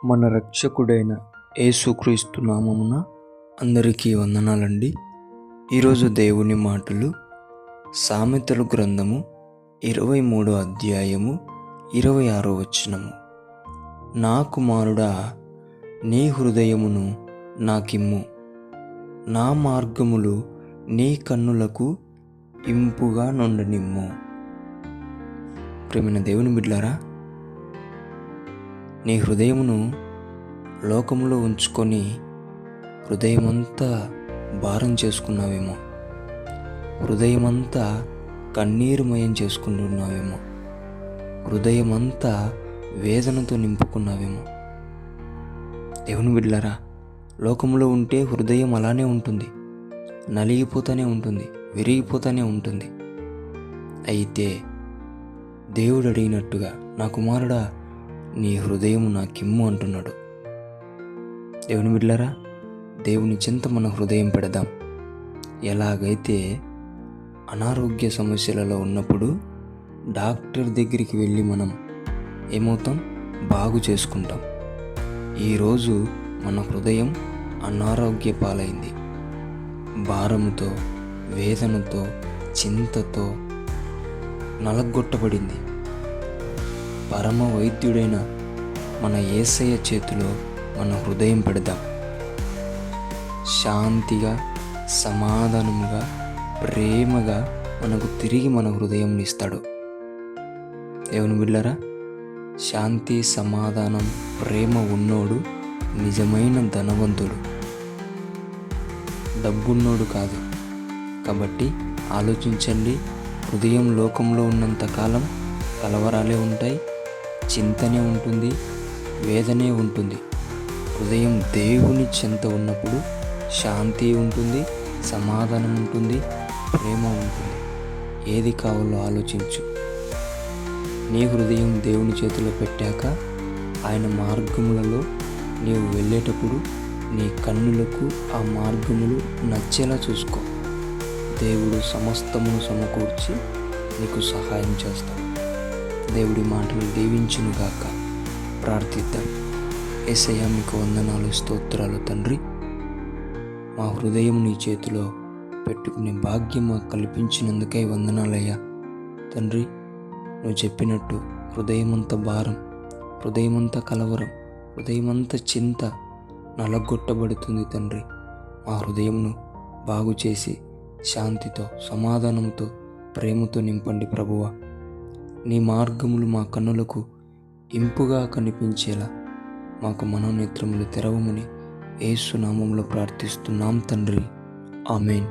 మన రక్షకుడైన యేసుక్రీస్తు నామమున అందరికీ వందనాలండి. ఈరోజు దేవుని మాటలు సామెతలు గ్రంథము 23వ అధ్యాయము 26వ వచనము. నా కుమారుడా, నీ హృదయమును నాకిమ్ము, నా మార్గములు నీ కన్నులకు ఇంపుగా నుండనిమ్ము. ప్రియమైన దేవుని బిడ్డలారా, నీ హృదయమును లోకములో ఉంచుకొని హృదయమంతా భారం చేసుకున్నావేమో, హృదయమంతా కన్నీరుమయం చేసుకుంటున్నావేమో, హృదయమంతా వేదనతో నింపుకున్నావేమో. దేవుని బిడ్డలారా, లోకములో ఉంటే హృదయం అలానే ఉంటుంది, నలిగిపోతూనే ఉంటుంది, విరిగిపోతూనే ఉంటుంది. అయితే దేవుడు అడిగినట్టుగా, నా కుమారుడా, నీ హృదయము నాకిమ్ము అంటున్నాడు. దేవుని బిడ్డలారా, దేవుని చింత మన హృదయం పెడదాం. ఎలాగైతే అనారోగ్య సమస్యలలో ఉన్నప్పుడు డాక్టర్ దగ్గరికి వెళ్ళి మనం ఏమవుతాం? బాగు చేసుకుంటాం. ఈరోజు మన హృదయం అనారోగ్య పాలైంది. భారముతో, వేదనతో, చింతతో నలగొట్టబడింది. పరమ వైద్యుడైన మన యేసయ్య చేతిలో మన హృదయం పెడదాం. శాంతిగా, సమాధానముగా, ప్రేమగా మనకు తిరిగి మన హృదయం ఇస్తాడు. దేవుని బిడ్డలారా, శాంతి, సమాధానం, ప్రేమ ఉన్నోడు నిజమైన ధనవంతుడు, డబ్బున్నోడు కాదు. కాబట్టి ఆలోచించండి. హృదయం లోకంలో ఉన్నంతకాలం కలవరాలే ఉంటాయి, చింతనే ఉంటుంది, వేదనే ఉంటుంది. హృదయం దేవుని చెంత ఉన్నప్పుడు శాంతి ఉంటుంది, సమాధానం ఉంటుంది, ప్రేమ ఉంటుంది. ఏది కావాలో ఆలోచించు. నీ హృదయం దేవుని చేతిలో పెట్టాక ఆయన మార్గములలో నీవు వెళ్ళేటప్పుడు నీ కన్నులకు ఆ మార్గములు నచ్చేలా చూసుకో. దేవుడు సమస్తమును సమకూర్చి నీకు సహాయం చేస్తాడు. దేవుడి మాటలు దీవించునుగాక. ప్రార్థిద్దాం. యేసయ్య, మీకు వందనాలు, స్తోత్రాలు తండ్రి. మా హృదయం నీ చేతిలో పెట్టుకునే భాగ్యం మాకు కల్పించినందుకై వందనాలయ్యా. తండ్రి, నువ్వు చెప్పినట్టు హృదయమంతా భారం, హృదయమంతా కలవరం, హృదయమంతా చింత నలగొట్టబడుతుంది తండ్రి. మా హృదయంను బాగు చేసి శాంతితో, సమాధానంతో, ప్రేమతో నింపండి ప్రభువా. నీ మార్గములు మా కన్నులకు ఇంపుగా కనిపించేలా మాకు మనోనేత్రములు తెరవమని యేసు నామములో ప్రార్థిస్తున్నాం తండ్రి. ఆమేన్.